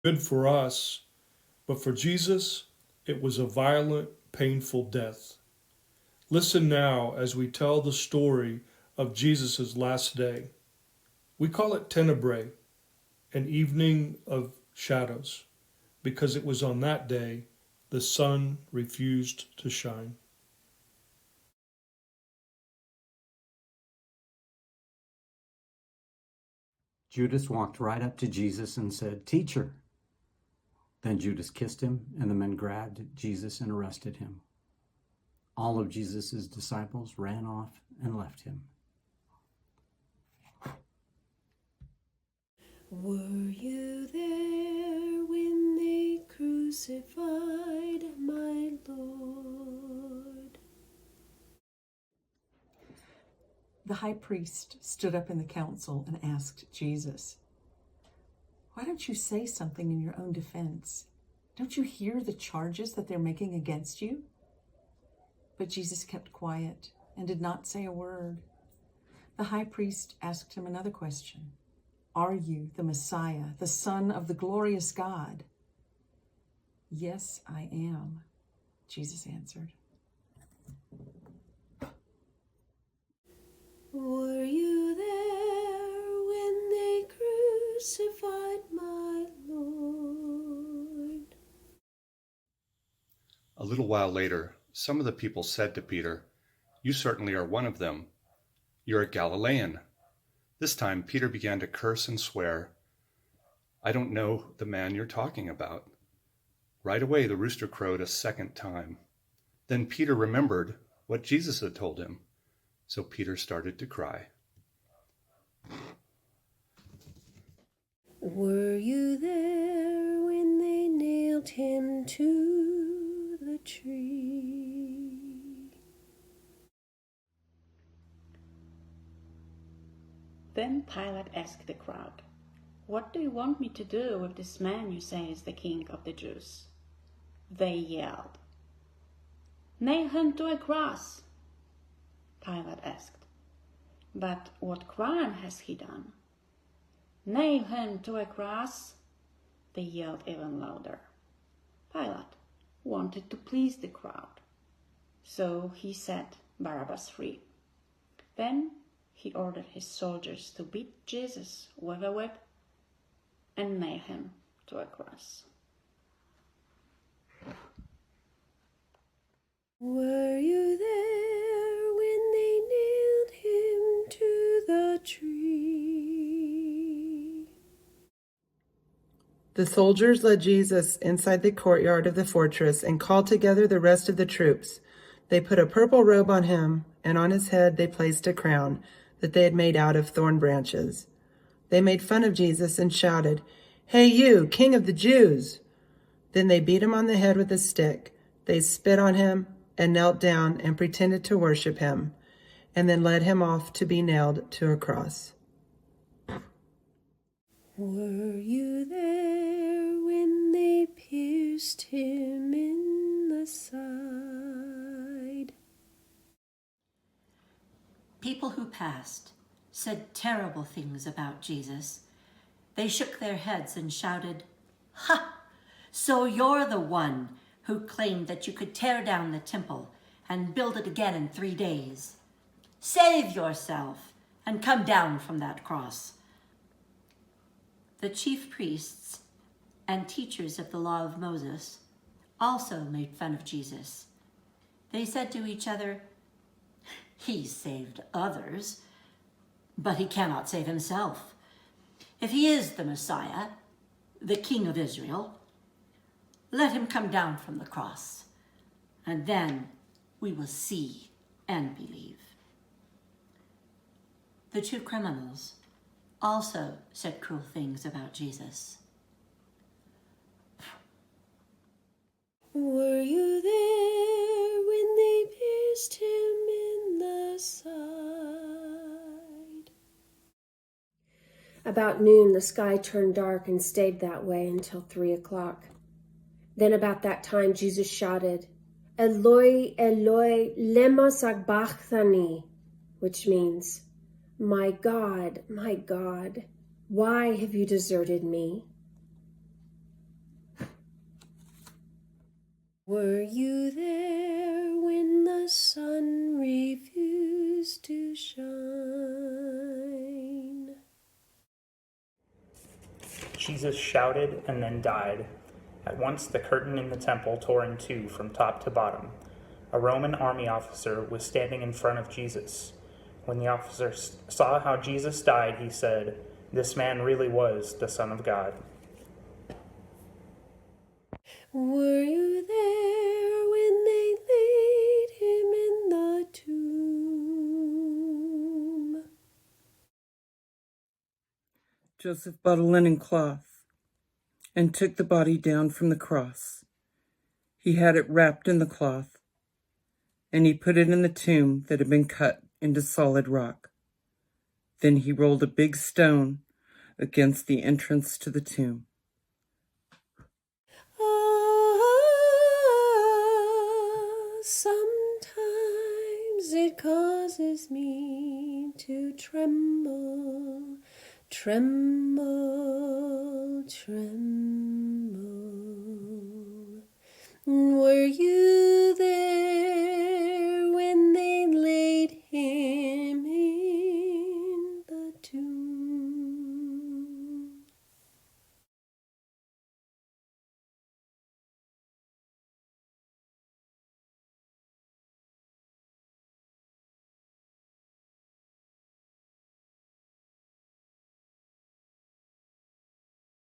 Good for us, but for Jesus, it was a violent, painful death. Listen now as we tell the story of Jesus' last day. We call it Tenebrae, an evening of shadows, because it was on that day the sun refused to shine. Judas walked right up to Jesus and said, "Teacher." Then Judas kissed him, and the men grabbed Jesus and arrested him. All of Jesus' disciples ran off and left him. Were you there when they crucified my Lord? The high priest stood up in the council and asked Jesus, "Why don't you say something in your own defense? Don't you hear the charges that they're making against you?" But Jesus kept quiet and did not say a word. The high priest asked him another question. "Are you the Messiah, the Son of the glorious God?" "Yes, I am," Jesus answered. Were you there when they crucified my Lord? A little while later, some of the people said to Peter, "You certainly are one of them. You're a Galilean." This time, Peter began to curse and swear, "I don't know the man you're talking about." Right away, the rooster crowed a second time. Then Peter remembered what Jesus had told him. So Peter started to cry. Were you there when they nailed him to the tree? Then Pilate asked the crowd, "What do you want me to do with this man you say is the king of the Jews?" They yelled. "Nail him to a cross," Pilate asked. "But what crime has he done?" "Nail him to a cross," they yelled even louder. Pilate wanted to please the crowd, so he set Barabbas free. Then he ordered his soldiers to beat Jesus with a whip and nail him to a cross. Were you there when they nailed him to the tree? The soldiers led Jesus inside the courtyard of the fortress and called together the rest of the troops. They put a purple robe on him, and on his head they placed a crown that they had made out of thorn branches. They made fun of Jesus and shouted, "Hey you, King of the Jews!" Then they beat him on the head with a stick. They spit on him and knelt down and pretended to worship him, and then led him off to be nailed to a cross. Were you there when they pierced him in the side? People who passed said terrible things about Jesus. They shook their heads and shouted, "Ha! So you're the one who claimed that you could tear down the temple and build it again in 3 days. Save yourself and come down from that cross." The chief priests and teachers of the law of Moses also made fun of Jesus. They said to each other, "He saved others, but he cannot save himself. If he is the Messiah, the King of Israel, let him come down from the cross, and then we will see and believe." The two criminals also said cruel things about Jesus. Were you there when they pierced him in the side? About noon, the sky turned dark and stayed that way until 3 o'clock. Then about that time, Jesus shouted, "Eloi, Eloi, lema sabachthani," which means, my God, why have you deserted me?" Were you there when the sun refused to shine? Jesus shouted and then died. At once the curtain in the temple tore in two from top to bottom. A Roman army officer was standing in front of Jesus. When the officer saw how Jesus died, he said, "This man really was the Son of God." Were you there when they laid him in the tomb? Joseph bought a linen cloth and took the body down from the cross. He had it wrapped in the cloth, and he put it in the tomb that had been cut into solid rock. Then he rolled a big stone against the entrance to the tomb. Sometimes it causes me to tremble, tremble, tremble. Were you